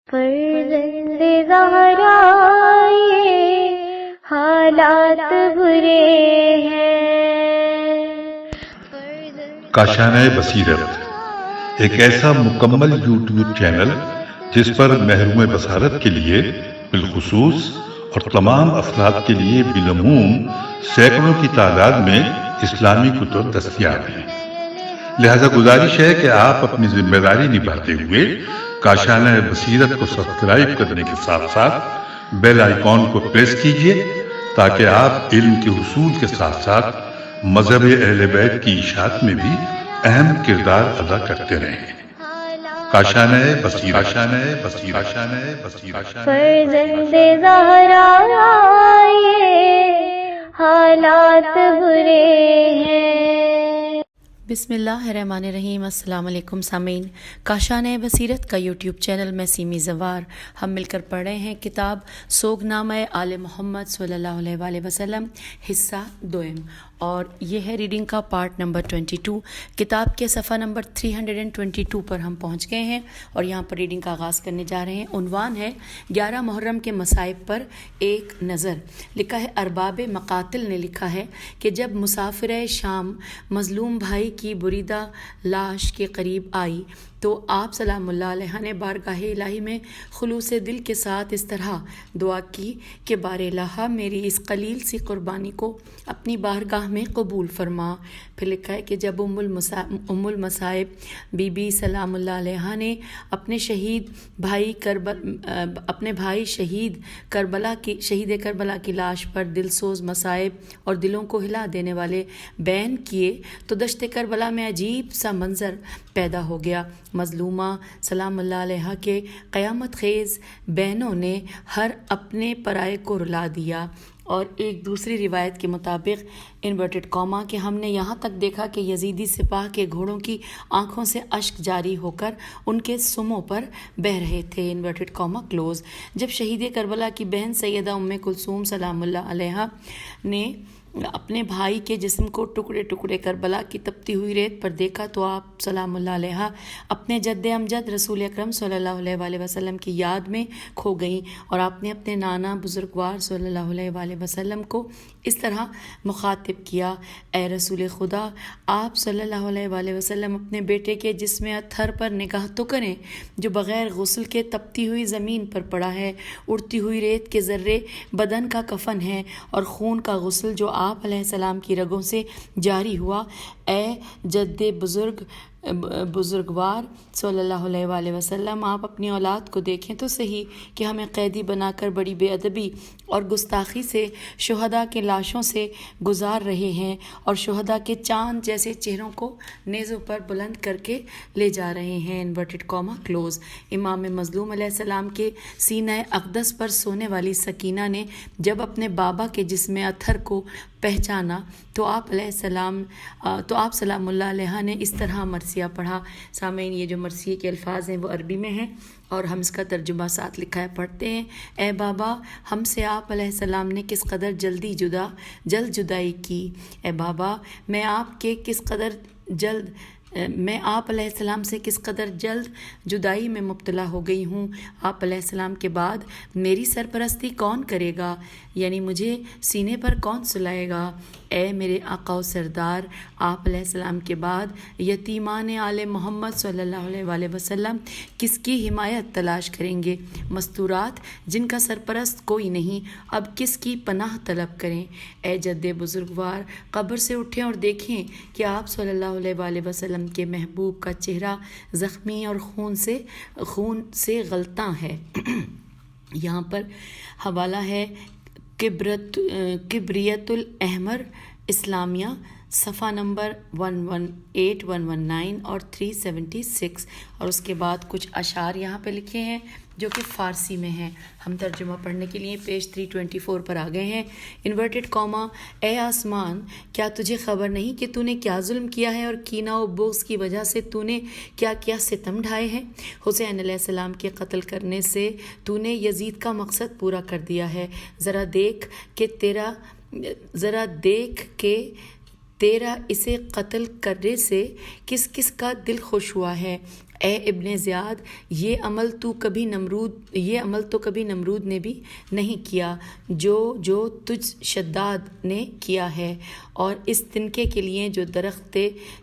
فرزند زہرا یہ حالات برے ہیں۔ کاشانہ بصیرت ایک ایسا مکمل یوٹیوب چینل جس پر محروم بصارت کے لیے بالخصوص اور تمام افراد کے لیے بالعموم سینکڑوں کی تعداد میں اسلامی کتب دستیاب ہیں۔ لہذا گزارش ہے کہ آپ اپنی ذمہ داری نبھاتے ہوئے کاشانہ بصیرت کو سبسکرائب کرنے کے ساتھ ساتھ بیل آئیکن کو پریس کیجیے تاکہ آپ علم کے حصول کے ساتھ ساتھ مذہب اہل بیت کی اشاعت میں بھی اہم کردار ادا کرتے رہیں۔ کاشانہ بصیرت۔ فرزند زہرا یہ حالات برے ہیں۔ بسم اللہ الرحمن الرحیم۔ السلام علیکم سامعین، کاشانہ بصیرت کا یوٹیوب چینل میں سیمی زوار ہم مل کر پڑھ رہے ہیں کتاب سوگ نامہ آل محمد صلی اللہ علیہ وآلہ وسلم حصہ دوم، اور یہ ہے ریڈنگ کا پارٹ نمبر 22۔ کتاب کے صفحہ نمبر 322 پر ہم پہنچ گئے ہیں اور یہاں پر ریڈنگ کا آغاز کرنے جا رہے ہیں۔ عنوان ہے 11 محرم کے مصائب پر ایک نظر۔ لکھا ہے ارباب مقاتل نے لکھا ہے کہ جب مسافرہ شام مظلوم بھائی کی بریدہ لاش کے قریب آئی تو آپ سلام اللہ علیہ نے بارگاہ الہی میں خلوص دل کے ساتھ اس طرح دعا کی کہ بار الہ میری اس قلیل سی قربانی کو اپنی بارگاہ میں قبول فرما۔ پھر لکھا ہے کہ جب ام المصائب بی بی سلام اللہ علیہ نے اپنے بھائی شہید کربلا کی لاش پر دلسوز مصائب اور دلوں کو ہلا دینے والے بیان کیے تو دشت کربلا میں عجیب سا منظر پیدا ہو گیا۔ مظلومہ سلام اللہ علیہ کے قیامت خیز بہنوں نے ہر اپنے پرائے کو رلا دیا۔ اور ایک دوسری روایت کے مطابق انورٹڈ کاما کہ ہم نے یہاں تک دیکھا کہ یزیدی سپاہ کے گھوڑوں کی آنکھوں سے اشک جاری ہو کر ان کے سموں پر بہہ رہے تھے، انورٹڈ کاما کلوز۔ جب شہید کربلا کی بہن سیدہ ام کلثوم سلام اللہ علیہ نے اپنے بھائی کے جسم کو ٹکڑے ٹکڑے کربلا کی تپتی ہوئی ریت پر دیکھا تو آپ سلام اللہ علیہ اپنے جد امجد رسول اکرم صلی اللہ علیہ وآلہ وسلم کی یاد میں کھو گئیں، اور آپ نے اپنے نانا بزرگوار صلی اللہ علیہ وآلہ وسلم کو اس طرح مخاطب کیا: اے رسول خدا، آپ صلی اللہ علیہ وآلہ وسلم اپنے بیٹے کے جسم اطہر پر نگاہ تو کریں جو بغیر غسل کے تپتی ہوئی زمین پر پڑا ہے، اڑتی ہوئی ریت کے ذرے بدن کا کفن ہے اور خون کا غسل جو آپ علیہ السلام کی رگوں سے جاری ہوا۔ اے جد بزرگوار صلی اللہ علیہ وآلہ وسلم، آپ اپنی اولاد کو دیکھیں تو صحیح کہ ہمیں قیدی بنا کر بڑی بے ادبی اور گستاخی سے شہداء کے لاشوں سے گزار رہے ہیں اور شہداء کے چاند جیسے چہروں کو نیزوں پر بلند کر کے لے جا رہے ہیں، انورٹڈ کاما کلوز۔ امام مظلوم علیہ السلام کے سینہ اقدس پر سونے والی سکینہ نے جب اپنے بابا کے جسم اطہر کو پہچانا تو آپ سلام اللہ علیہ نے اس طرح مرثیہ پڑھا۔ سامعین، یہ جو مرثیے کے الفاظ ہیں وہ عربی میں ہیں اور ہم اس کا ترجمہ ساتھ لکھا ہے، پڑھتے ہیں۔ اے بابا، ہم سے آپ علیہ السلام نے کس قدر جلد جدائی کی۔ اے بابا، میں آپ علیہ السلام سے کس قدر جلد جدائی میں مبتلا ہو گئی ہوں۔ آپ علیہ السلام کے بعد میری سرپرستی کون کرے گا، یعنی مجھے سینے پر کون سلائے گا۔ اے میرے آقا و سردار، آپ علیہ السلام کے بعد یتیمان آل محمد صلی اللہ علیہ وآلہ وسلم کس کی حمایت تلاش کریں گے۔ مستورات جن کا سرپرست کوئی نہیں، اب کس کی پناہ طلب کریں۔ اے جد بزرگوار، قبر سے اٹھیں اور دیکھیں کہ آپ صلی اللہ علیہ وآلہ وسلم کے محبوب کا چہرہ زخمی اور خون سے غلطاں ہے۔ یہاں پر حوالہ ہے کبریت الاحمر اسلامیہ، صفحہ نمبر 118، 119 اور 376، اور اس کے بعد کچھ اشعار یہاں پہ لکھے ہیں جو کہ فارسی میں ہیں۔ ہم ترجمہ پڑھنے کے لیے پیج 324 پر آ گئے ہیں۔ انورٹڈ کاما: اے آسمان، کیا تجھے خبر نہیں کہ تو نے کیا ظلم کیا ہے اور کینہ و بغض کی وجہ سے تو نے کیا کیا ستم ڈھائے ہیں۔ حسین علیہ السلام کے قتل کرنے سے تو نے یزید کا مقصد پورا کر دیا ہے۔ ذرا دیکھ کہ تیرا اسے قتل کرنے سے کس کس کا دل خوش ہوا ہے۔ اے ابن زیاد، یہ عمل تو کبھی نمرود نے بھی نہیں کیا جو تجھ شداد نے کیا ہے، اور اس تنکے کے لیے جو درخت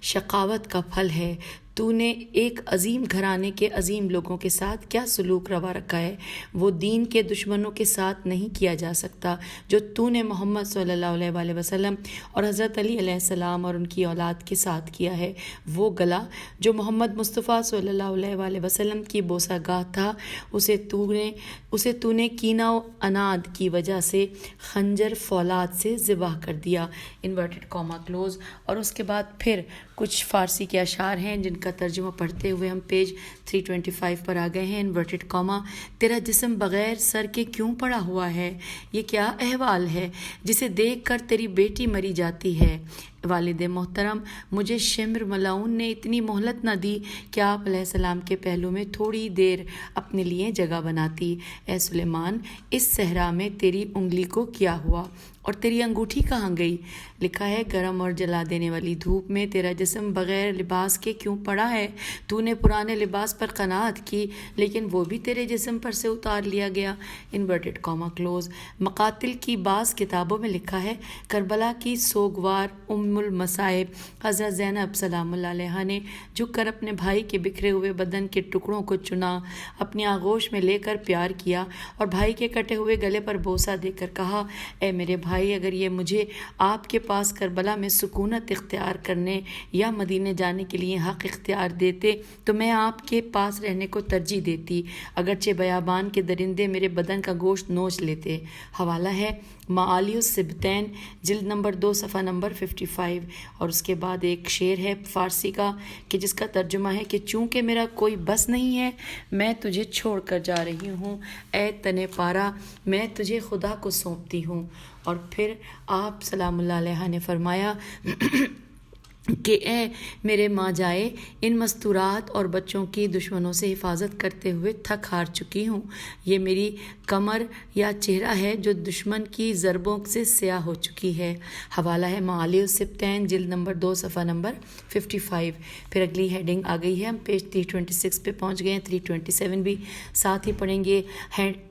شقاوت کا پھل ہے۔ تو نے ایک عظیم گھرانے کے عظیم لوگوں کے ساتھ کیا سلوک روا رکھا ہے، وہ دین کے دشمنوں کے ساتھ نہیں کیا جا سکتا جو تو نے محمد صلی اللہ علیہ وآلہ وسلم اور حضرت علی علیہ السلام اور ان کی اولاد کے ساتھ کیا ہے۔ وہ گلا جو محمد مصطفیٰ صلی اللہ علیہ وآلہ وسلم کی بوسہ گاہ تھا، اسے تو نے کینہ و اناد کی وجہ سے خنجر فولاد سے ذبح کر دیا، انورٹڈ کاما کلوز۔ اور اس کے بعد پھر کچھ فارسی کے اشعار ہیں جن کا ترجمہ پڑھتے ہوئے ہم پیج 325 پر آ گئے ہیں۔ انورٹڈ کاما، تیرا جسم بغیر سر کے کیوں پڑا ہوا ہے؟ یہ کیا احوال ہے جسے دیکھ کر تیری بیٹی مری جاتی ہے؟ والد محترم، مجھے شمر ملعون نے اتنی مہلت نہ دی کہ آپ علیہ السلام کے پہلو میں تھوڑی دیر اپنے لیے جگہ بناتی۔ اے سلیمان، اس صحرا میں تیری انگلی کو کیا ہوا اور تیری انگوٹھی کہاں گئی؟ لکھا ہے، گرم اور جلا دینے والی دھوپ میں تیرا جسم بغیر لباس کے کیوں پڑا ہے؟ تو نے پرانے لباس پر قناعت کی لیکن وہ بھی تیرے جسم پر سے اتار لیا گیا، انورٹڈ کاما کلوز۔ مقاتل کی بعض کتابوں میں لکھا ہے، کربلا کی سوگوار ام المصائب حضرت زینب سلام اللہ علیہا نے جھک کر اپنے بھائی کے بکھرے ہوئے بدن کے ٹکڑوں کو چنا، اپنی آغوش میں لے کر پیار کیا اور بھائی کے کٹے ہوئے گلے پر بوسہ دے کر کہا، اے میرے بھائی، اگر یہ مجھے آپ کے پاس کربلا میں سکونت اختیار کرنے یا مدینے جانے کے لیے حق اختیار دیتے تو میں آپ کے پاس رہنے کو ترجیح دیتی، اگرچہ بیابان کے درندے میرے بدن کا گوشت نوچ لیتے۔ حوالہ ہے معالی السبتین، جلد نمبر 2 صفحہ نمبر 55۔ اور اس کے بعد ایک شعر ہے فارسی کا کہ جس کا ترجمہ ہے کہ چونکہ میرا کوئی بس نہیں ہے میں تجھے چھوڑ کر جا رہی ہوں، اے تن پارا میں تجھے خدا کو سونپتی ہوں۔ اور پھر آپ سلام اللہ علیہ نے فرمایا کہ اے میرے ماں جائے، ان مستورات اور بچوں کی دشمنوں سے حفاظت کرتے ہوئے تھک ہار چکی ہوں۔ یہ میری کمر یا چہرہ ہے جو دشمن کی ضربوں سے سیاہ ہو چکی ہے۔ حوالہ ہے معالی السبتین، جلد نمبر 2 صفحہ نمبر 55۔ پھر اگلی ہیڈنگ آ گئی ہے، ہم پیج 326 پہ پہنچ گئے ہیں، 327 بھی ساتھ ہی پڑھیں گے۔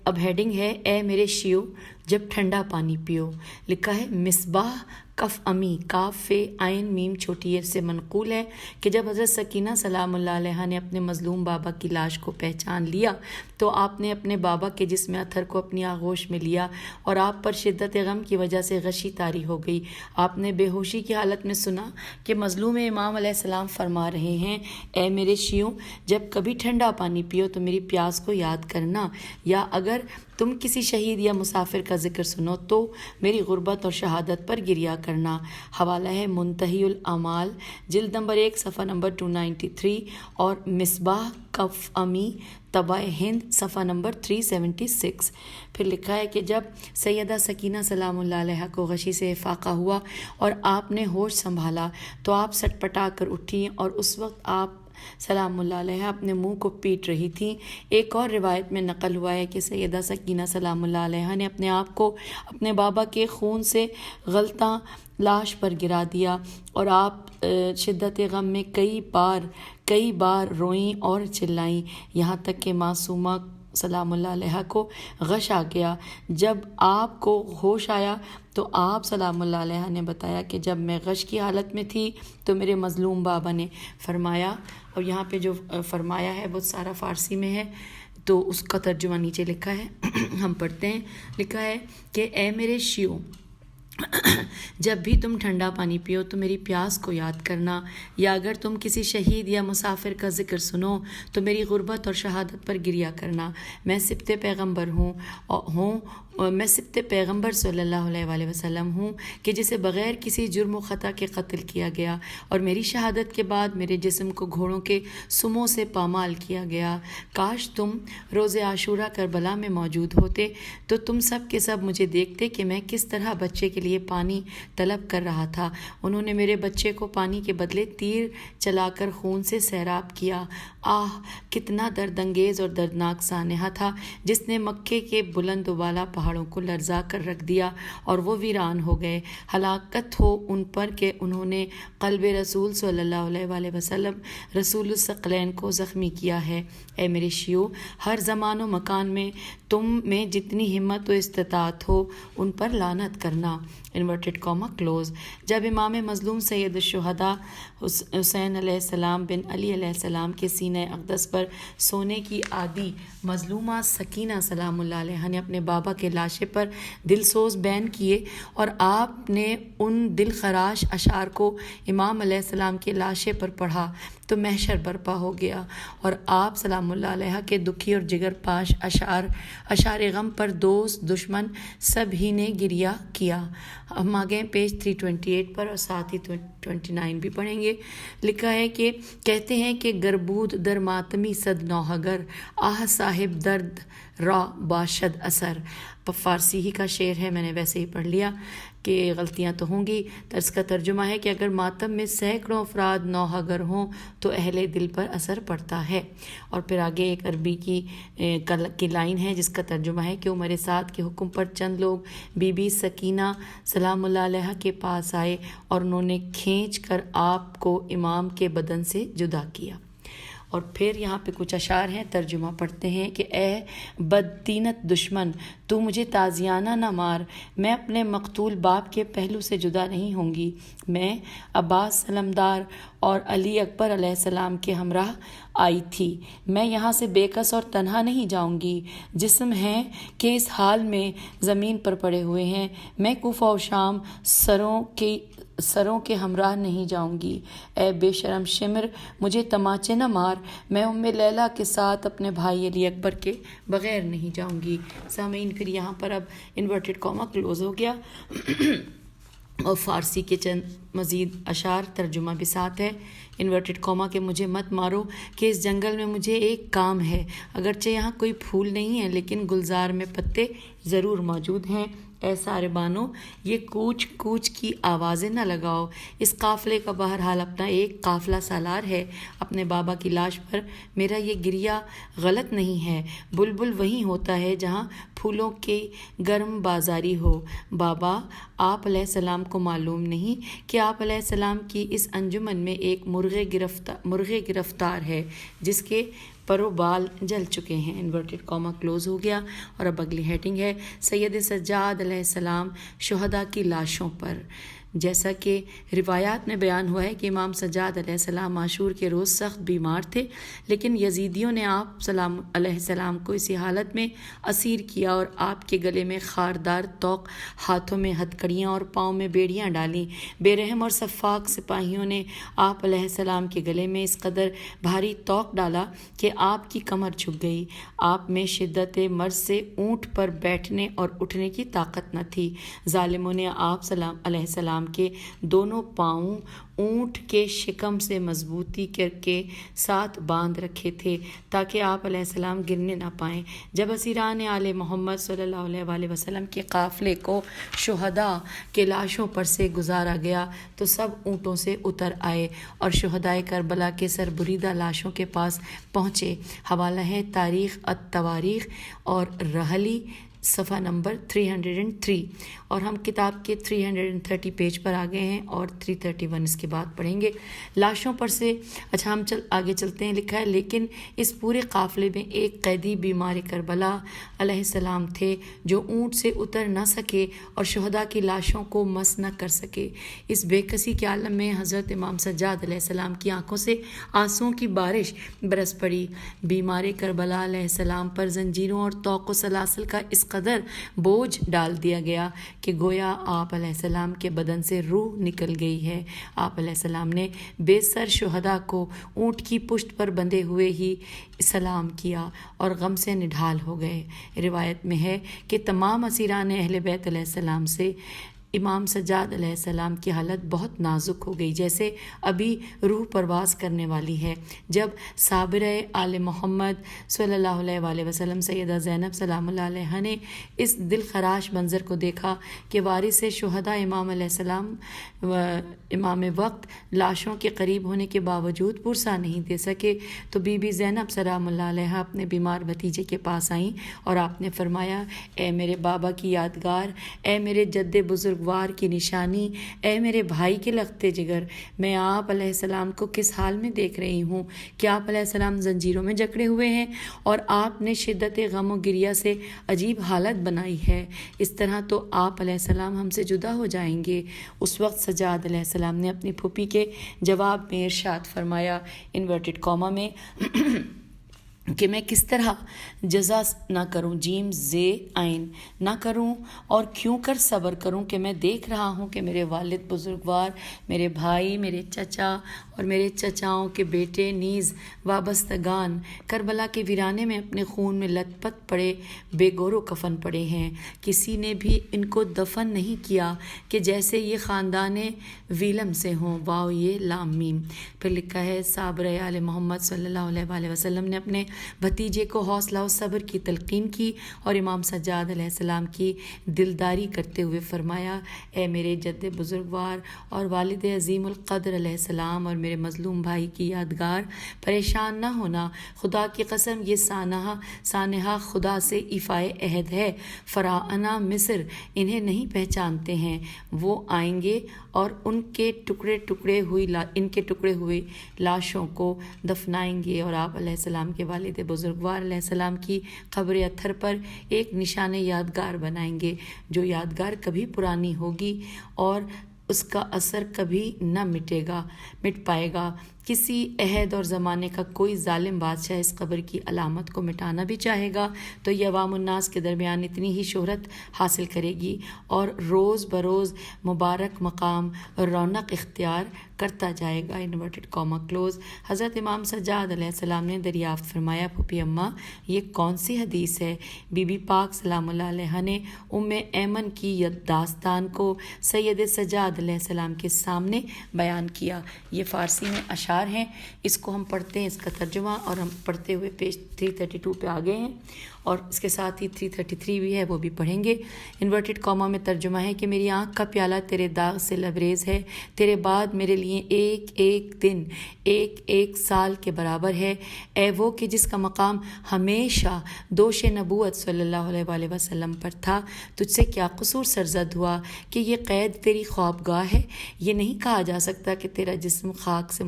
اب ہیڈنگ ہے، اے میرے شیو جب ٹھنڈا پانی پیو۔ لکھا ہے مصباح کف امی کاف فے عین میم چھوٹی ایر سے منقول ہے کہ جب حضرت سکینہ سلام اللہ علیہ نے اپنے مظلوم بابا کی لاش کو پہچان لیا تو آپ نے اپنے بابا کے جسم اطہر کو اپنی آغوش میں لیا اور آپ پر شدت غم کی وجہ سے غشی طاری ہو گئی۔ آپ نے بے ہوشی کی حالت میں سنا کہ مظلوم امام علیہ السلام فرما رہے ہیں، اے میرے شیعوں جب کبھی ٹھنڈا پانی پیو تو میری پیاس کو یاد کرنا، یا اگر تم کسی شہید یا مسافر کا ذکر سنو تو میری غربت اور شہادت پر گریہ کرنا۔ حوالہ ہے منتہی الاعمال، جلد نمبر 1 صفحہ نمبر 293 اور مصباح کف امی طبع ہند صفحہ نمبر 376۔ پھر لکھا ہے کہ جب سیدہ سکینہ سلام اللہ علیہ کو غشی سے افاقہ ہوا اور آپ نے ہوش سنبھالا تو آپ سٹ پٹا کر اٹھی اور اس وقت آپ سلام اللہ علیہ اپنے منہ کو پیٹ رہی تھیں۔ ایک اور روایت میں نقل ہوا ہے کہ سیدہ سکینہ سلام اللہ علیہ نے اپنے آپ کو اپنے بابا کے خون سے غلطاں لاش پر گرا دیا اور آپ شدت غم میں کئی بار روئیں اور چلائیں، یہاں تک کہ معصومہ سلام اللہ علیہ کو غش آ گیا۔ جب آپ کو ہوش آیا تو آپ سلام اللہ علیہ نے بتایا کہ جب میں غش کی حالت میں تھی تو میرے مظلوم بابا نے فرمایا، اور یہاں پہ جو فرمایا ہے وہ سارا فارسی میں ہے تو اس کا ترجمہ نیچے لکھا ہے، ہم پڑھتے ہیں۔ لکھا ہے کہ اے میرے شیعوں جب بھی تم ٹھنڈا پانی پیو تو میری پیاس کو یاد کرنا، یا اگر تم کسی شہید یا مسافر کا ذکر سنو تو میری غربت اور شہادت پر گریہ کرنا۔ میں سبت پیغمبر صلی اللہ علیہ وآلہ وسلم ہوں کہ جسے بغیر کسی جرم و خطا کے قتل کیا گیا، اور میری شہادت کے بعد میرے جسم کو گھوڑوں کے سموں سے پامال کیا گیا۔ کاش تم روز عاشورہ کربلا میں موجود ہوتے تو تم سب کے سب مجھے دیکھتے کہ میں کس طرح بچے کے لیے پانی طلب کر رہا تھا۔ انہوں نے میرے بچے کو پانی کے بدلے تیر چلا کر خون سے سیراب کیا۔ آہ کتنا درد انگیز اور دردناک سانحہ تھا جس نے مکے کے بلند و بالا پہاڑ پہاڑوں کو لرزا کر رکھ دیا اور وہ ویران ہو گئے۔ ہلاکت ہو ان پر کہ انہوں نے قلب رسول صلی اللہ علیہ وآلہ وسلم رسول الثقلین کو زخمی کیا ہے۔ اے میرے شیو، ہر زمان و مکان میں تم میں جتنی ہمت و استطاعت ہو ان پر لعنت کرنا۔ Inverted comma close. جب امام مظلوم سید الشہداء حسین علیہ السلام بن علی علیہ السلام کے سینہ اقدس پر سونے کی عادی مظلومہ سکینہ سلام اللہ علیہ نے اپنے بابا کے لاشے پر دل سوز بین کیے اور آپ نے ان دل خراش اشعار کو امام علیہ السلام کے لاشے پر پڑھا تو محشر برپا ہو گیا اور آپ سلام اللہ علیہ کے دکھی اور جگر پاش اشعار غم پر دوست دشمن سب ہی نے گریہ کیا۔ ہم آگے پیج 328 پر اور ساتھ ہی 29 بھی پڑھیں گے۔ لکھا ہے کہ کہتے ہیں کہ گربود در ماتمی صد نوحگر آہ صاحب درد را باشد اثر۔ فارسی ہی کا شعر ہے، میں نے ویسے ہی پڑھ لیا کہ غلطیاں تو ہوں گی۔ اس کا ترجمہ ہے کہ اگر ماتم میں سینکڑوں افراد نوحگر ہوں تو اہل دل پر اثر پڑتا ہے۔ اور پھر آگے ایک عربی کی لائن ہے جس کا ترجمہ ہے کہ عمر سعد کے حکم پر چند لوگ بی بی سکینہ سلام اللہ علیہ کے پاس آئے اور انہوں نے کھینچ کر آپ کو امام کے بدن سے جدا کیا۔ اور پھر یہاں پہ کچھ اشعار ہیں، ترجمہ پڑھتے ہیں کہ اے بدتینت دشمن، تو مجھے تازیانہ نہ مار، میں اپنے مقتول باپ کے پہلو سے جدا نہیں ہوں گی۔ میں عباس سلمدار اور علی اکبر علیہ السلام کے ہمراہ آئی تھی۔ میں یہاں سے بے کس اور تنہا نہیں جاؤں گی۔ جسم ہیں کہ اس حال میں زمین پر پڑے ہوئے ہیں، میں کوفہ و شام سروں کے ہمراہ نہیں جاؤں گی۔ اے بے شرم شمر، مجھے تماچے نہ مار، میں ام لیلہ کے ساتھ اپنے بھائی علی اکبر کے بغیر نہیں جاؤں گی۔ سامعین، پھر یہاں پر اب انورٹڈ کاما کلوز ہو گیا اور فارسی کے چند مزید اشعار ترجمہ بھی ساتھ ہے۔ انورٹڈ کاما کہ مجھے مت مارو کہ اس جنگل میں مجھے ایک کام ہے، اگرچہ یہاں کوئی پھول نہیں ہے لیکن گلزار میں پتے ضرور موجود ہیں۔ اے سارے بانو، یہ کوچ کوچ کی آوازیں نہ لگاؤ، اس قافلے کا بہرحال اپنا ایک قافلہ سالار ہے۔ اپنے بابا کی لاش پر میرا یہ گریہ غلط نہیں ہے، بلبل وہیں ہوتا ہے جہاں پھولوں کی گرم بازاری ہو۔ بابا، آپ علیہ السلام کو معلوم نہیں کہ آپ علیہ السلام کی اس انجمن میں ایک مرغ گرفتار ہے جس کے پر و بال جل چکے ہیں۔ انورٹڈ کاما کلوز ہو گیا اور اب اگلی ہیڈنگ ہے سید سجاد علیہ السلام شہداء کی لاشوں پر۔ جیسا کہ روایات میں بیان ہوا ہے کہ امام سجاد علیہ السلام عاشور کے روز سخت بیمار تھے، لیکن یزیدیوں نے آپ سلام علیہ السلام کو اسی حالت میں اسیر کیا اور آپ کے گلے میں خاردار توق، ہاتھوں میں ہتکڑیاں اور پاؤں میں بیڑیاں ڈالیں۔ بے رحم اور سفاک سپاہیوں نے آپ علیہ السلام کے گلے میں اس قدر بھاری توق ڈالا کہ آپ کی کمر جھک گئی۔ آپ میں شدت مرض سے اونٹ پر بیٹھنے اور اٹھنے کی طاقت نہ تھی۔ ظالموں نے آپ علیہ السلام کے دونوں پاؤں اونٹ کے شکم سے مضبوطی کے ساتھ باندھ رکھے تھے تاکہ آپ علیہ السلام گرنے نہ پائیں۔ جب اسیران آل محمد صلی اللہ علیہ وآلہ وسلم کے قافلے کو شہداء کے لاشوں پر سے گزارا گیا تو سب اونٹوں سے اتر آئے اور شہدائے کربلا کے سربریدہ لاشوں کے پاس پہنچے۔ حوالہ ہے تاریخ التواریخ اور رحلی صفحہ نمبر 303، اور ہم کتاب کے 330 پیج پر آ گئے ہیں اور 331 اس کے بعد پڑھیں گے۔ لاشوں پر سے ہم آگے چلتے ہیں۔ لکھا ہے لیکن اس پورے قافلے میں ایک قیدی بیمار کربلا علیہ السلام تھے جو اونٹ سے اتر نہ سکے اور شہداء کی لاشوں کو مس نہ کر سکے۔ اس بے کسی کے عالم میں حضرت امام سجاد علیہ السلام کی آنکھوں سے آنسوؤں کی بارش برس پڑی۔ بیمار کربلا علیہ السلام پر زنجیروں اور طوق و سلاسل کا اس قدر بوجھ ڈال دیا گیا کہ گویا آپ علیہ السلام کے بدن سے روح نکل گئی ہے۔ آپ علیہ السلام نے بے سر شہداء کو اونٹ کی پشت پر بندھے ہوئے ہی سلام کیا اور غم سے نڈھال ہو گئے۔ روایت میں ہے کہ تمام اسیران اہل بیت علیہ السلام سے امام سجاد علیہ السلام کی حالت بہت نازک ہو گئی، جیسے ابھی روح پرواز کرنے والی ہے۔ جب صابرہ آل محمد صلی اللہ علیہ وآلہ وسلم سیدہ زینب سلام اللہ علیہ نے اس دل خراش منظر کو دیکھا کہ وارث شہداء امام علیہ السلام امام وقت لاشوں کے قریب ہونے کے باوجود پرسا نہیں دے سکے، تو بی بی زینب سلام اللہ علیہ اپنے بیمار بھتیجے کے پاس آئیں اور آپ نے فرمایا، اے میرے بابا کی یادگار، اے میرے جد بزرگوار کی نشانی، اے میرے بھائی کے لخت جگر، میں آپ علیہ السلام کو کس حال میں دیکھ رہی ہوں کہ آپ علیہ السلام زنجیروں میں جکڑے ہوئے ہیں اور آپ نے شدت غم و گریہ سے عجیب حالت بنائی ہے، اس طرح تو آپ علیہ السلام ہم سے جدا ہو جائیں گے۔ اس وقت سجاد علیہ السلام نے اپنی پھوپھی کے جواب میں ارشاد فرمایا انورٹڈ کاما میں کہ میں کس طرح جزا نہ کروں، جیم زے عین نہ کروں اور کیوں کر صبر کروں کہ میں دیکھ رہا ہوں کہ میرے والد بزرگوار، میرے بھائی، میرے چچا اور میرے چچاؤں کے بیٹے نیز وابستگان کربلا کے ویرانے میں اپنے خون میں لت پت پڑے بے گور و کفن پڑے ہیں، کسی نے بھی ان کو دفن نہیں کیا کہ جیسے یہ خاندان ویلم سے ہوں، واو یہ لام میم۔ پھر لکھا ہے صابرہ آل محمد صلی اللہ علیہ وآلہ وسلم نے اپنے بھتیجے کو حوصلہ و صبر کی تلقین کی اور امام سجاد علیہ السلام کی دلداری کرتے ہوئے فرمایا، اے میرے جد بزرگوار اور والد عظیم القدر علیہ السلام اور میرے مظلوم بھائی کی یادگار، پریشان نہ ہونا، خدا کی قسم یہ سانحہ خدا سے ایفائے عہد ہے، فراعنہ مصر انہیں نہیں پہچانتے ہیں، وہ آئیں گے اور ان کے ٹکڑے ہوئے لاشوں کو دفنائیں گے اور آپ علیہ السلام کے والد بزرگوار علیہ السلام کی قبر اطہر پر ایک نشان یادگار بنائیں گے، جو یادگار کبھی پرانی ہوگی اور اس کا اثر کبھی نہ مٹ پائے گا۔ کسی عہد اور زمانے کا کوئی ظالم بادشاہ اس قبر کی علامت کو مٹانا بھی چاہے گا تو یہ عوام الناس کے درمیان اتنی ہی شہرت حاصل کرے گی اور روز بروز مبارک مقام اور رونق اختیار کرتا جائے گا، انورٹڈ کاما کلوز۔ حضرت امام سجاد علیہ السلام نے دریافت فرمایا، پھوپھی اماں یہ کون سی حدیث ہے؟ بی بی پاک سلام اللہ علیہ نے ام ایمن کی داستان کو سید سجاد علیہ السلام کے سامنے بیان کیا۔ یہ فارسی میں اشعار ہیں، اس کو ہم پڑھتے ہیں، اس کا ترجمہ، اور ہم پڑھتے ہوئے پیج 332 پہ آ گئے ہیں اور اس کے ساتھ ہی 333 بھی ہے، وہ بھی پڑھیں گے۔ انورٹڈ کاما میں ترجمہ ہے کہ میری آنکھ کا پیالہ تیرے داغ سے لبریز ہے، تیرے بعد میرے لیے ایک ایک دن ایک سال کے برابر ہے، اے وہ کہ جس کا مقام ہمیشہ دوش نبوت صلی اللہ علیہ وآلہ وسلم پر تھا، تجھ سے کیا قصور سرزد ہوا کہ یہ قید تیری خوابگاہ ہے؟ یہ نہیں کہا جا سکتا کہ تیرا جسم خاک سے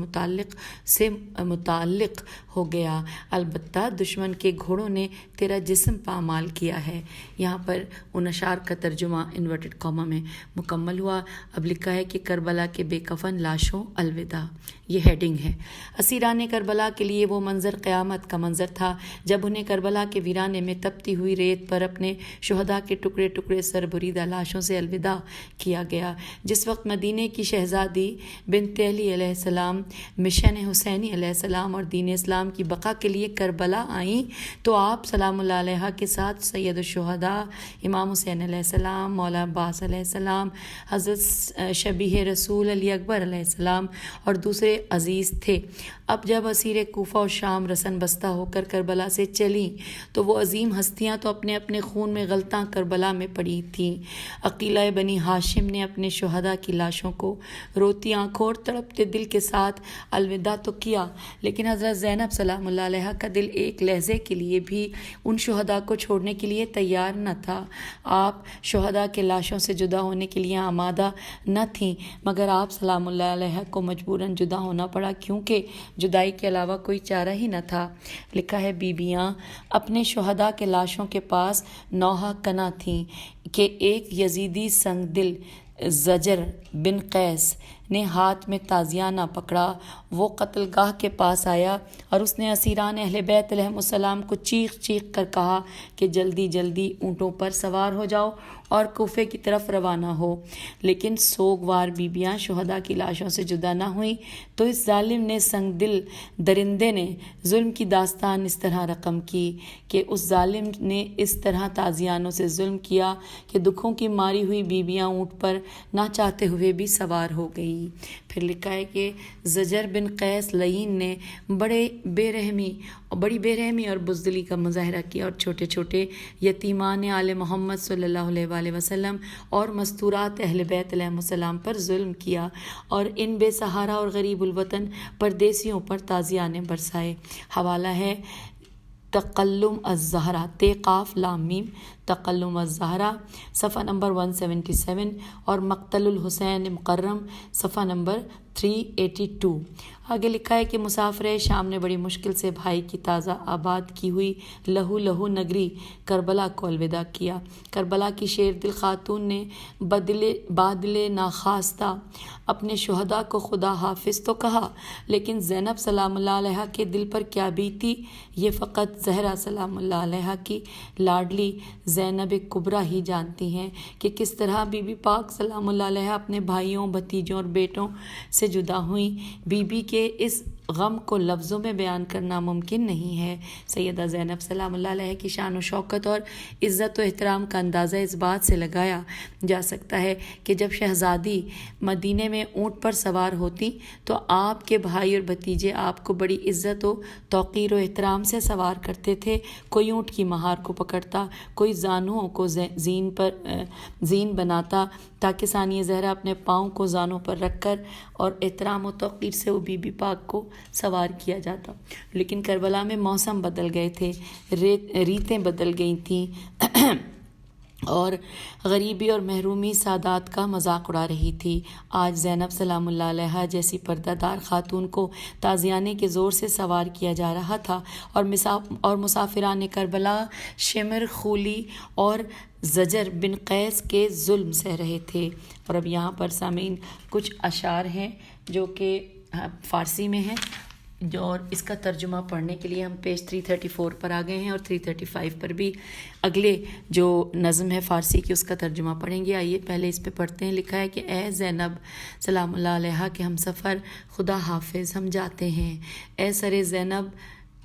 متعلق ہو گیا، البتہ دشمن کے گھوڑوں نے تیرا جسم پامال کیا ہے۔ یہاں پر ان اشعار کا ترجمہ انورٹڈ کاما میں مکمل ہوا۔ اب لکھا ہے کہ کربلا کے بے کفن لاشوں الوداع، یہ ہیڈنگ ہے۔ اسیران کربلا کے لیے وہ منظر قیامت کا منظر تھا جب انہیں کربلا کے ویرانے میں تپتی ہوئی ریت پر اپنے شہداء کے ٹکڑے سر بریدہ لاشوں سے الوداع کیا گیا۔ جس وقت مدینے کی شہزادی بنت علی علیہ السلام مشن حسینی علیہ السلام اور دین اسلام کی بقا کے لیے کربلا آئیں تو آپ سلام اللہ علیہ کے ساتھ سید الشہداء امام حسین علیہ السلام، مولا عباس علیہ السلام، حضرت شبیہ رسول علی اکبر علیہ السلام اور دوسرے عزیز تھے۔ اب جب اسیر کوفہ و شام رسن بستہ ہو کر کربلا سے چلیں تو وہ عظیم ہستیاں تو اپنے اپنے خون میں غلطاں کربلا میں پڑی تھیں۔ عقیلہ بنی ہاشم نے اپنے شہداء کی لاشوں کو روتی آنکھوں اور تڑپتے دل کے ساتھ الوداع تو کیا، لیکن حضرت زینب سلام اللہ علیہ کا دل ایک لحظے کے لیے بھی ان شہداء کو چھوڑنے کے لیے تیار نہ تھا۔ آپ شہداء کے لاشوں سے جدا ہونے کے لیے آمادہ نہ تھیں، مگر آپ سلام اللہ علیہ کو مجبوراً جدا ہونا پڑا کیونکہ جدائی کے علاوہ کوئی چارہ ہی نہ تھا۔ لکھا ہے بیویاں اپنے شہداء کے لاشوں کے پاس نوحہ کنا تھیں کہ ایک یزیدی سنگ دل زجر بن قیس نے ہاتھ میں تازیانہ پکڑا، وہ قتل گاہ کے پاس آیا اور اس نے اسیران اہل بیت علیہ السلام کو چیخ چیخ کر کہا کہ جلدی جلدی اونٹوں پر سوار ہو جاؤ اور کوفے کی طرف روانہ ہو۔ لیکن سوگوار بیبیاں شہداء کی لاشوں سے جدا نہ ہوئیں تو اس ظالم نے سنگ دل درندے نے ظلم کی داستان اس طرح رقم کی کہ اس ظالم نے اس طرح تازیانوں سے ظلم کیا کہ دکھوں کی ماری ہوئی بیبیاں اونٹ پر نہ چاہتے ہوئے بھی سوار ہو گئی۔ پھر لکھا ہے کہ زجر بن قیس لعین نے بڑی بے رحمی اور بزدلی کا مظاہرہ کیا اور چھوٹے چھوٹے یتیمان آل محمد صلی اللہ علیہ وآلہ وسلم اور مستورات اہل بیت علیہ السلام پر ظلم کیا اور ان بے سہارا اور غریب الوطن پردیسیوں پر تازیانے برسائے۔ حوالہ ہے تقلم الزہرا قاف لام میم تقلم الزہرا صفحہ نمبر 177 اور مقتل الحسین مکرم صفحہ نمبر 382۔ آگے لکھا ہے کہ مسافر شام نے بڑی مشکل سے بھائی کی تازہ آباد کی ہوئی لہو نگری کربلا کو الوداع کیا۔ کربلا کی شیر دل خاتون نے بادل ناخواستہ اپنے شہداء کو خدا حافظ تو کہا، لیکن زینب سلام اللہ علیہا کے دل پر کیا بیتی یہ فقط زہرا سلام اللہ علیہا کی لاڈلی زینب کبریٰ ہی جانتی ہیں کہ کس طرح بی بی پاک سلام اللہ علیہا اپنے بھائیوں، بھتیجوں اور بیٹوں سے جدا ہوئیں۔ بی بی کے اس غم کو لفظوں میں بیان کرنا ممکن نہیں ہے۔ سیدہ زینب سلام اللہ علیہ کی شان و شوکت اور عزت و احترام کا اندازہ اس بات سے لگایا جا سکتا ہے کہ جب شہزادی مدینے میں اونٹ پر سوار ہوتی تو آپ کے بھائی اور بھتیجے آپ کو بڑی عزت و توقیر و احترام سے سوار کرتے تھے۔ کوئی اونٹ کی مہار کو پکڑتا، کوئی زانوؤں کو زین بناتا تاکہ ثانیہ زہرا اپنے پاؤں کو زانوں پر رکھ کر اور احترام و توقیر سے وہ بی بی پاک کو سوار کیا جاتا۔ لیکن کربلا میں موسم بدل گئے تھے، ریتیں بدل گئی تھیں اور غریبی اور محرومی سادات کا مذاق اڑا رہی تھی۔ آج زینب سلام اللہ علیہا جیسی پردہ دار خاتون کو تازیانے کے زور سے سوار کیا جا رہا تھا اور مسافران کربلا شمر، خولی اور زجر بن قیس کے ظلم سہ رہے تھے۔ اور اب یہاں پر سامعین کچھ اشعار ہیں جو کہ فارسی میں ہیں، اور اس کا ترجمہ پڑھنے کے لیے ہم پیج 334 پر آ گئے ہیں اور 335 پر بھی اگلے جو نظم ہے فارسی کی اس کا ترجمہ پڑھیں گے۔ آئیے پہلے اس پہ پڑھتے ہیں۔ لکھا ہے کہ اے زینب سلام اللہ علیہا کہ ہم سفر خدا حافظ ہم جاتے ہیں، اے سر زینب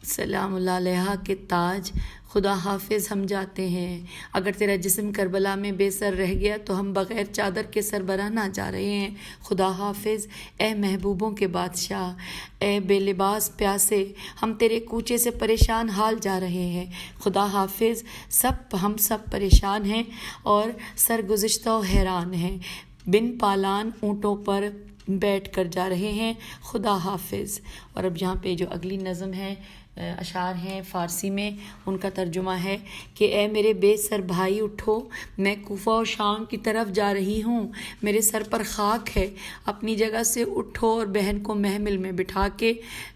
سلام اللہ علیہا کے تاج خدا حافظ ہم جاتے ہیں۔ اگر تیرا جسم کربلا میں بے سر رہ گیا تو ہم بغیر چادر کے سربراہ نہ جا رہے ہیں، خدا حافظ اے محبوبوں کے بادشاہ، اے بے لباس پیاسے ہم تیرے کوچے سے پریشان حال جا رہے ہیں، خدا حافظ ہم سب پریشان ہیں اور سرگزشتہ و حیران ہیں، بن پالان اونٹوں پر بیٹھ کر جا رہے ہیں، خدا حافظ۔ اور اب یہاں پہ جو اگلی نظم ہے اشعار ہیں فارسی میں، ان کا ترجمہ ہے کہ اے میرے بے سر بھائی اٹھو، میں کوفہ و شام کی طرف جا رہی ہوں، میرے سر پر خاک ہے، اپنی جگہ سے اٹھو اور بہن کو محمل میں بٹھا کے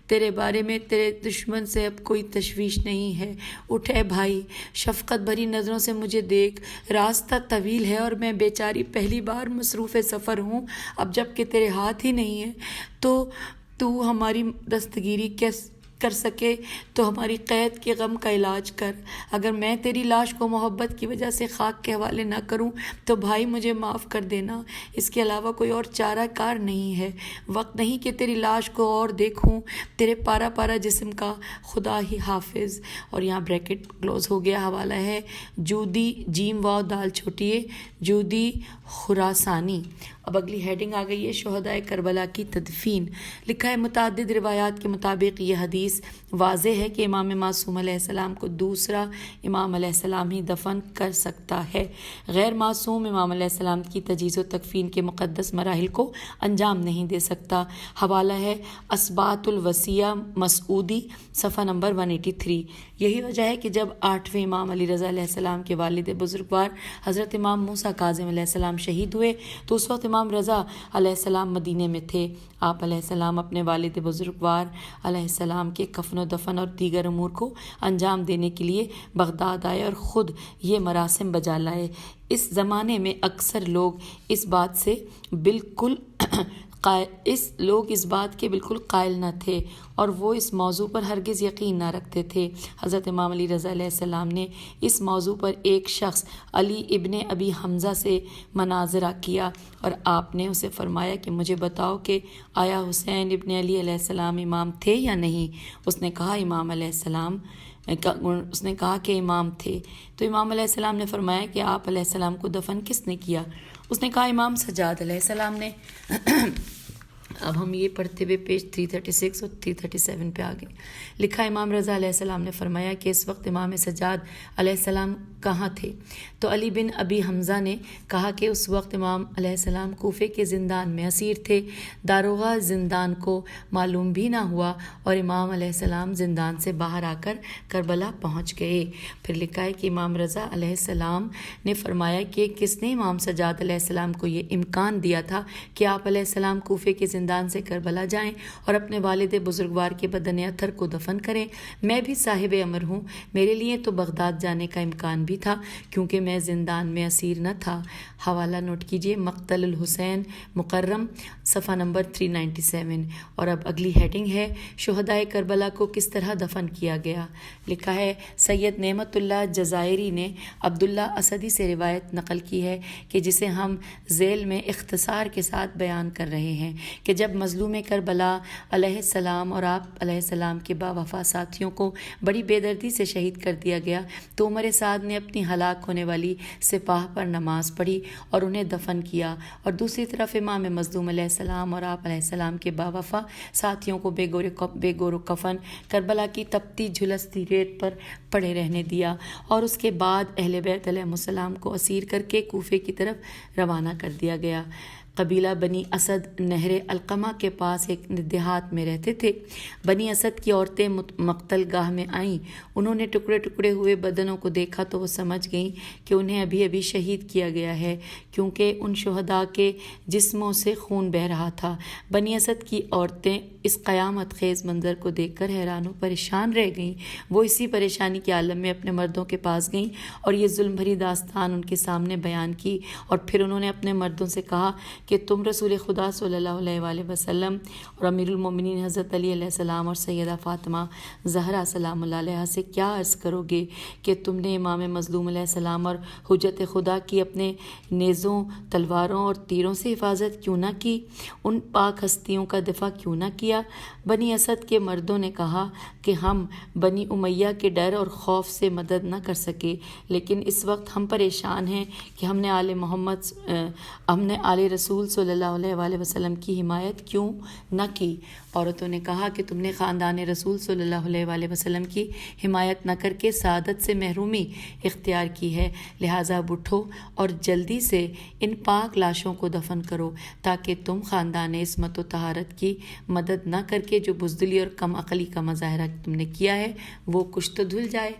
تیرے بارے میں تیرے دشمن سے اب کوئی تشویش نہیں ہے، اٹھ اے بھائی، شفقت بھری نظروں سے مجھے دیکھ، راستہ طویل ہے اور میں بیچاری پہلی بار مصروف سفر ہوں، اب جب کہ تیرے ہاتھ ہی نہیں ہے تو ہماری دستگیری کر سکے تو ہماری قید کے غم کا علاج کر، اگر میں تیری لاش کو محبت کی وجہ سے خاک کے حوالے نہ کروں تو بھائی مجھے معاف کر دینا، اس کے علاوہ کوئی اور چارہ کار نہیں ہے، وقت نہیں کہ تیری لاش کو اور دیکھوں، تیرے پارا پارا جسم کا خدا ہی حافظ۔ اور یہاں بریکٹ کلوز ہو گیا۔ حوالہ ہے جودی جیم واو دال چھوٹی جودی خراسانی۔ اب اگلی ہیڈنگ آ گئی ہے شہدائے کربلا کی تدفین۔ لکھا ہے متعدد روایات کے مطابق یہ حدیث واضح ہے کہ امام معصوم علیہ السلام کو دوسرا امام علیہ السلام ہی دفن کر سکتا ہے، غیر معصوم امام علیہ السلام کی تجہیز و تکفین کے مقدس مراحل کو انجام نہیں دے سکتا۔ حوالہ ہے اسبات الوصیہ مسعودی صفحہ نمبر 183۔ یہی وجہ ہے کہ جب 8ویں امام علی رضا علیہ السلام کے والد بزرگوار حضرت امام موسیٰ کاظم علیہ السلام شہید ہوئے تو اس وقت امام رضا علیہ السلام مدینے میں تھے۔ آپ علیہ السلام اپنے والد بزرگوار علیہ السلام کے کفن و دفن اور دیگر امور کو انجام دینے کے لیے بغداد آئے اور خود یہ مراسم بجا لائے۔ اس زمانے میں اکثر لوگ اس بات سے بالکل لوگ اس بات کے بالکل قائل نہ تھے اور وہ اس موضوع پر ہرگز یقین نہ رکھتے تھے۔ حضرت امام علی رضا علیہ السلام نے اس موضوع پر ایک شخص علی ابن ابی حمزہ سے مناظرہ کیا اور آپ نے اسے فرمایا کہ مجھے بتاؤ کہ آیا حسین ابن علی علیہ السلام امام تھے یا نہیں؟ اس نے کہا کہ امام تھے۔ تو امام علیہ السلام نے فرمایا کہ آپ علیہ السلام کو دفن کس نے کیا؟ اس نے کہا امام سجاد علیہ السلام نے۔ اب ہم یہ پڑھتے ہوئے پیج 336 اور 337 پہ آگے لکھا، امام رضا علیہ السلام نے فرمایا کہ اس وقت امام سجاد علیہ السلام کہاں تھے؟ تو علی بن ابی حمزہ نے کہا کہ اس وقت امام علیہ السلام کوفے کے زندان میں اسیر تھے، داروغہ زندان کو معلوم بھی نہ ہوا اور امام علیہ السلام زندان سے باہر آ کر کربلا پہنچ گئے۔ پھر لکھا ہے کہ امام رضا علیہ السلام نے فرمایا کہ کس نے امام سجاد علیہ السلام کو یہ امکان دیا تھا کہ آپ علیہ السلام کوفے کے زندان سے کربلا جائیں اور اپنے والد بزرگوار کے بدن اطہر کو دفن کریں؟ میں بھی صاحب امر ہوں، میرے لیے تو بغداد جانے کا امکان بھی تھا کیونکہ میں زندان میں اسیر نہ تھا۔ حوالہ نوٹ کیجئے، مقتل الحسین مکرم، صفحہ نمبر 397۔ اور اب اگلی ہیڈنگ ہے شہدائے کربلا کو کس طرح دفن کیا گیا۔ لکھا ہے سید نعمت اللہ جزائری نے عبداللہ اسدی سے روایت نقل کی ہے کہ جسے ہم ذیل میں اختصار کے ساتھ بیان کر رہے ہیں کہ جب مظلوم کربلا علیہ السلام اور آپ علیہ السلام کے باوفا ساتھیوں کو بڑی بے دردی سے شہید کر دیا گیا تو عمر سعد نے اپنی ہلاک ہونے والی سپاہ پر نماز پڑھی اور انہیں دفن کیا، اور دوسری طرف امام مظلوم علیہ السلام اور آپ علیہ السلام کے باوفا ساتھیوں کو بے گور و کفن کربلا کی تپتی جھلستی ریت پر پڑے رہنے دیا، اور اس کے بعد اہل بیت علیہ السلام کو اسیر کر کے کوفے کی طرف روانہ کر دیا گیا۔ قبیلہ بنی اسد نہر القمہ کے پاس ایک دیہات میں رہتے تھے۔ بنی اسد کی عورتیں مقتل گاہ میں آئیں، انہوں نے ٹکڑے ٹکڑے ہوئے بدنوں کو دیکھا تو وہ سمجھ گئیں کہ انہیں ابھی ابھی شہید کیا گیا ہے، کیونکہ ان شہداء کے جسموں سے خون بہہ رہا تھا۔ بنی اسد کی عورتیں اس قیامت خیز منظر کو دیکھ کر حیران و پریشان رہ گئیں۔ وہ اسی پریشانی کے عالم میں اپنے مردوں کے پاس گئیں اور یہ ظلم بھری داستان ان کے سامنے بیان کی، اور پھر انہوں نے اپنے مردوں سے کہا کہ تم رسول خدا صلی اللہ علیہ وآلہ وسلم اور امیر المومنین حضرت علی علیہ السلام اور سیدہ فاطمہ زہرا سلام اللہ علیہ سے کیا عرض کرو گے کہ تم نے امام مظلوم علیہ السلام اور حجت خدا کی اپنے نیزوں، تلواروں اور تیروں سے حفاظت کیوں نہ کی؟ ان پاک ہستیوں کا دفاع کیوں نہ کیا؟ بنی اسد کے مردوں نے کہا کہ ہم بنی امیہ کے ڈر اور خوف سے مدد نہ کر سکے، لیکن اس وقت ہم پریشان ہیں کہ ہم نے آل رسول صلی اللہ علیہ وآلہ وسلم کی حمایت کیوں نہ کی؟ عورتوں نے کہا کہ تم نے خاندان رسول صلی اللہ علیہ وآلہ وسلم کی حمایت نہ کر کے سعادت سے محرومی اختیار کی ہے، لہٰذا اب اٹھو اور جلدی سے ان پاک لاشوں کو دفن کرو تاکہ تم خاندان عصمت و طہارت کی مدد نہ کر کے جو بزدلی اور کم عقلی کا مظاہرہ تم نے کیا ہے وہ کچھ تو دھل جائے۔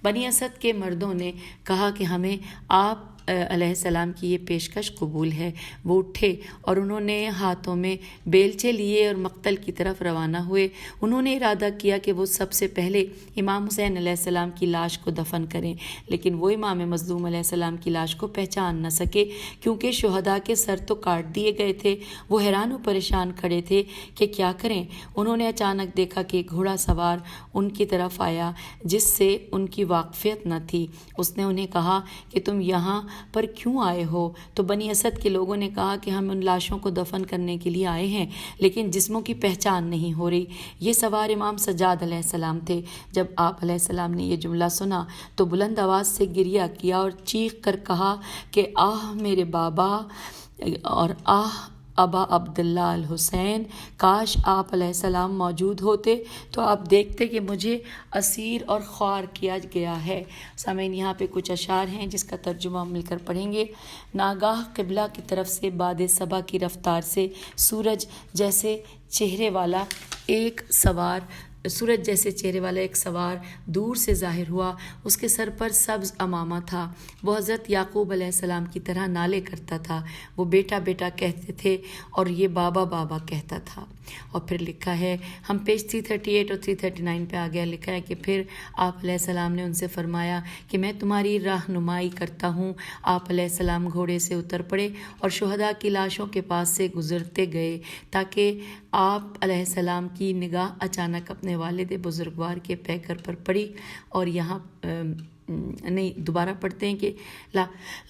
بنی اسد کے مردوں نے کہا کہ ہمیں آپ علیہ السلام کی یہ پیشکش قبول ہے۔ وہ اٹھے اور انہوں نے ہاتھوں میں بیلچے لیے اور مقتل کی طرف روانہ ہوئے۔ انہوں نے ارادہ کیا کہ وہ سب سے پہلے امام حسین علیہ السلام کی لاش کو دفن کریں، لیکن وہ امام مظلوم علیہ السلام کی لاش کو پہچان نہ سکے کیونکہ شہداء کے سر تو کاٹ دیے گئے تھے۔ وہ حیران و پریشان کھڑے تھے کہ کیا کریں۔ انہوں نے اچانک دیکھا کہ ایک گھوڑا سوار ان کی طرف آیا جس سے ان کی واقفیت نہ تھی۔ اس نے انہیں کہا کہ تم یہاں پر کیوں آئے ہو؟ تو بنی اسد کے لوگوں نے کہا کہ ہم ان لاشوں کو دفن کرنے کے لیے آئے ہیں، لیکن جسموں کی پہچان نہیں ہو رہی۔ یہ سوار امام سجاد علیہ السلام تھے۔ جب آپ علیہ السلام نے یہ جملہ سنا تو بلند آواز سے گریہ کیا اور چیخ کر کہا کہ آہ میرے بابا اور آہ ابا عبداللہ الحسین، کاش آپ علیہ السلام موجود ہوتے تو آپ دیکھتے کہ مجھے اسیر اور خوار کیا گیا ہے۔ سامعین، یہاں پہ کچھ اشعار ہیں جس کا ترجمہ ہم مل کر پڑھیں گے۔ ناگاہ قبلہ کی طرف سے باد صبا کی رفتار سے سورج جیسے چہرے والا ایک سوار دور سے ظاہر ہوا۔ اس کے سر پر سبز عمامہ تھا۔ وہ حضرت یعقوب علیہ السلام کی طرح نالے کرتا تھا۔ وہ بیٹا بیٹا کہتے تھے اور یہ بابا بابا کہتا تھا۔ اور پھر لکھا ہے ہم پیج 338 اور 339 پہ آ گیا. لکھا ہے کہ پھر آپ علیہ السلام نے ان سے فرمایا کہ میں تمہاری رہنمائی کرتا ہوں. آپ علیہ السلام گھوڑے سے اتر پڑے اور شہداء کی لاشوں کے پاس سے گزرتے گئے تاکہ آپ علیہ السلام کی نگاہ اچانک اپنے والد بزرگوار کے پیکر پر پڑی. اور یہاں نہیں دوبارہ پڑھتے ہیں کہ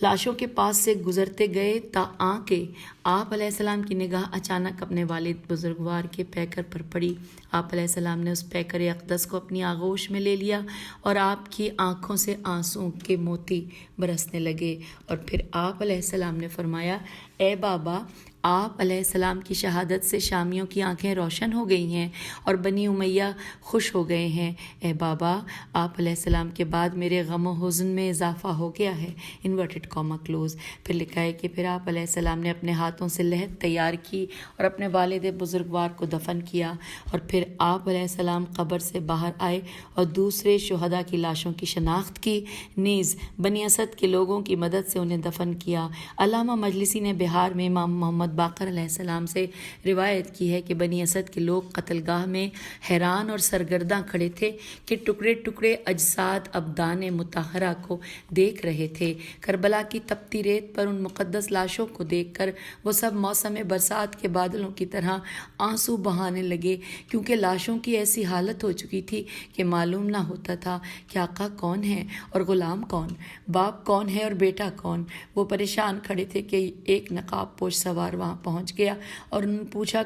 لاشوں کے پاس سے گزرتے گئے تا کہ آپ علیہ السلام کی نگاہ اچانک اپنے والد بزرگوار کے پیکر پر پڑی. آپ علیہ السلام نے اس پیکر اقدس کو اپنی آغوش میں لے لیا اور آپ کی آنکھوں سے آنسوں کے موتی برسنے لگے. اور پھر آپ علیہ السلام نے فرمایا اے بابا آپ علیہ السلام کی شہادت سے شامیوں کی آنکھیں روشن ہو گئی ہیں اور بنی امیہ خوش ہو گئے ہیں. اے بابا آپ علیہ السلام کے بعد میرے غم و حزن میں اضافہ ہو گیا ہے. Inverted comma close. پھر لکھا ہے کہ پھر آپ علیہ السلام نے اپنے ہاتھوں سے لحد تیار کی اور اپنے والد بزرگوار کو دفن کیا. اور پھر آپ علیہ السلام قبر سے باہر آئے اور دوسرے شہداء کی لاشوں کی شناخت کی. نیز بنی اسد کے لوگوں کی مدد سے انہیں دفن کیا. علامہ مجلسی نے بہار میں امام محمد باقر علیہ السلام سے روایت کی ہے کہ بنی اسد کے لوگ قتل گاہ میں حیران اور سرگرداں کھڑے تھے کہ ٹکڑے ٹکڑے اجساد ابدان مطہرہ کو دیکھ رہے تھے. کربلا کی تپتی ریت پر ان مقدس لاشوں کو دیکھ کر وہ سب موسم برسات کے بادلوں کی طرح آنسو بہانے لگے کیونکہ لاشوں کی ایسی حالت ہو چکی تھی کہ معلوم نہ ہوتا تھا کہ آقا کون ہے اور غلام کون، باپ کون ہے اور بیٹا کون. وہ پریشان کھڑے تھے کہ ایک نقاب پوش سوار وہاں پہنچ گیا اور انہوں نے پوچھا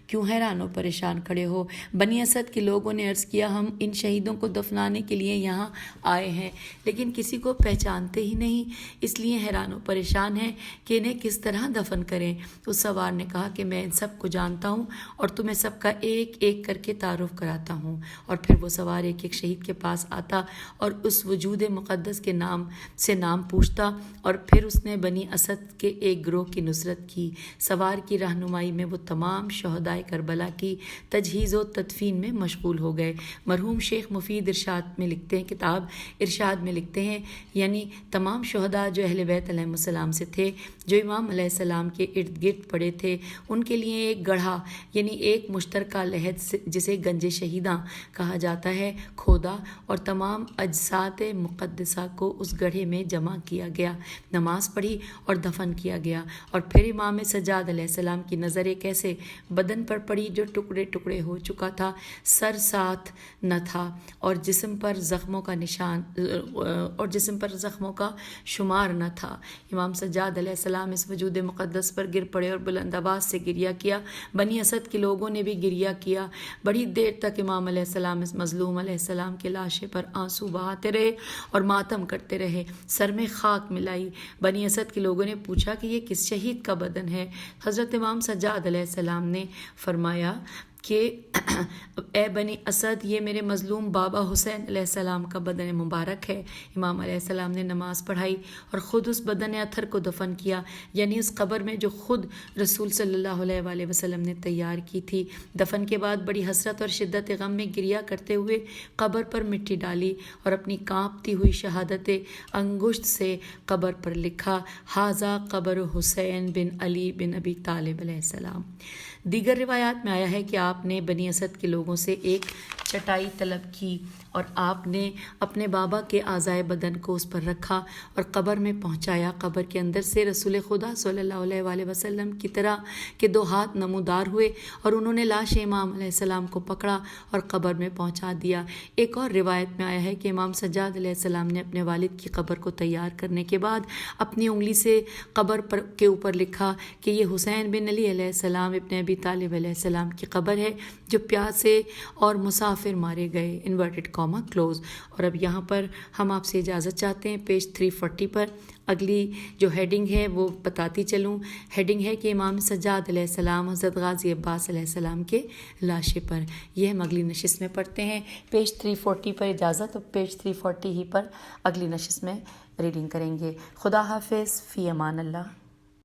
کیوں حیران و پریشان کھڑے ہو؟ بنی اسد کے لوگوں نے عرض کیا ہم ان شہیدوں کو دفنانے کے لیے یہاں آئے ہیں لیکن کسی کو پہچانتے ہی نہیں، اس لیے حیران و پریشان ہیں کہ انہیں کس طرح دفن کریں. اس سوار نے کہا کہ میں ان سب کو جانتا ہوں اور تمہیں سب کا ایک ایک کر کے تعارف کراتا ہوں. اور پھر وہ سوار ایک ایک شہید کے پاس آتا اور اس وجود مقدس کے نام سے نام پوچھتا اور پھر اس نے بنی اسد کے ایک گروہ کی نصرت کی. سوار کی رہنمائی میں وہ تمام شہدائے کربلا کی تجہیز و تدفین میں مشغول ہو گئے. مرحوم شیخ مفید ارشاد میں لکھتے ہیں، کتاب ارشاد میں لکھتے ہیں، یعنی تمام شہداء جو اہل بیت علیہ السلام سے تھے، جو امام علیہ السلام کے ارد گرد پڑے تھے، ان کے لیے ایک گڑھا یعنی ایک مشترکہ لحد جسے گنج شہیداں کہا جاتا ہے کھودا اور تمام اجساد مقدسہ کو اس گڑھے میں جمع کیا گیا، نماز پڑھی اور دفن کیا گیا. اور پھر امام سجاد علیہ السلام کی نظر ایک ایسے بدن پر پڑی جو ٹکڑے ٹکڑے ہو چکا تھا، سر ساتھ نہ تھا اور جسم پر زخموں کا شمار نہ تھا. امام سجاد علیہ السلام اس وجود مقدس پر گر پڑے اور بلند آواز سے گریہ کیا. بنی اسد کے لوگوں نے بھی گریہ کیا. بڑی دیر تک امام علیہ السلام اس مظلوم علیہ السلام کے لاشے پر آنسو بہاتے رہے اور ماتم کرتے رہے، سر میں خاک ملائی. بنی اسد کے لوگوں نے پوچھا کہ یہ کس شہید کا بدن ہے؟ حضرت امام سجاد علیہ السلام نے فرمایا کہ اے بنی اسد، یہ میرے مظلوم بابا حسین علیہ السلام کا بدن مبارک ہے. امام علیہ السلام نے نماز پڑھائی اور خود اس بدن اطہر کو دفن کیا، یعنی اس قبر میں جو خود رسول صلی اللہ علیہ وآلہ وسلم نے تیار کی تھی. دفن کے بعد بڑی حسرت اور شدت غم میں گریہ کرتے ہوئے قبر پر مٹی ڈالی اور اپنی کانپتی ہوئی شہادت انگشت سے قبر پر لکھا ھذا قبر حسین بن علی بن ابی طالب علیہ السلام. دیگر روایات میں آیا ہے کہ آپ نے بنی اسد کے لوگوں سے ایک چٹائی طلب کی اور آپ نے اپنے بابا کے اعضائے بدن کو اس پر رکھا اور قبر میں پہنچایا. قبر کے اندر سے رسول خدا صلی اللہ علیہ وآلہ وسلم کی طرح کے 2 ہاتھ نمودار ہوئے اور انہوں نے لاش امام علیہ السلام کو پکڑا اور قبر میں پہنچا دیا. ایک اور روایت میں آیا ہے کہ امام سجاد علیہ السلام نے اپنے والد کی قبر کو تیار کرنے کے بعد اپنی انگلی سے قبر پر کے اوپر لکھا کہ یہ حسین بن علی علیہ السلام ابن ابی طالب علیہ السلام کی قبر ہے جو پیاسے اور مسافر مارے گئے. Inverted comma close. اور اب یہاں پر ہم آپ سے اجازت چاہتے ہیں پیج 340 پر. اگلی جو ہیڈنگ ہے وہ بتاتی چلوں. ہیڈنگ ہے کہ امام سجاد علیہ السلام حضرت غازی عباس علیہ السلام کے لاشے پر. یہ ہم اگلی نشست میں پڑھتے ہیں. پیج 340 پر اجازت اور پیج 340 ہی پر اگلی نشست میں ریڈنگ کریں گے. خدا حافظ. فی امان اللہ.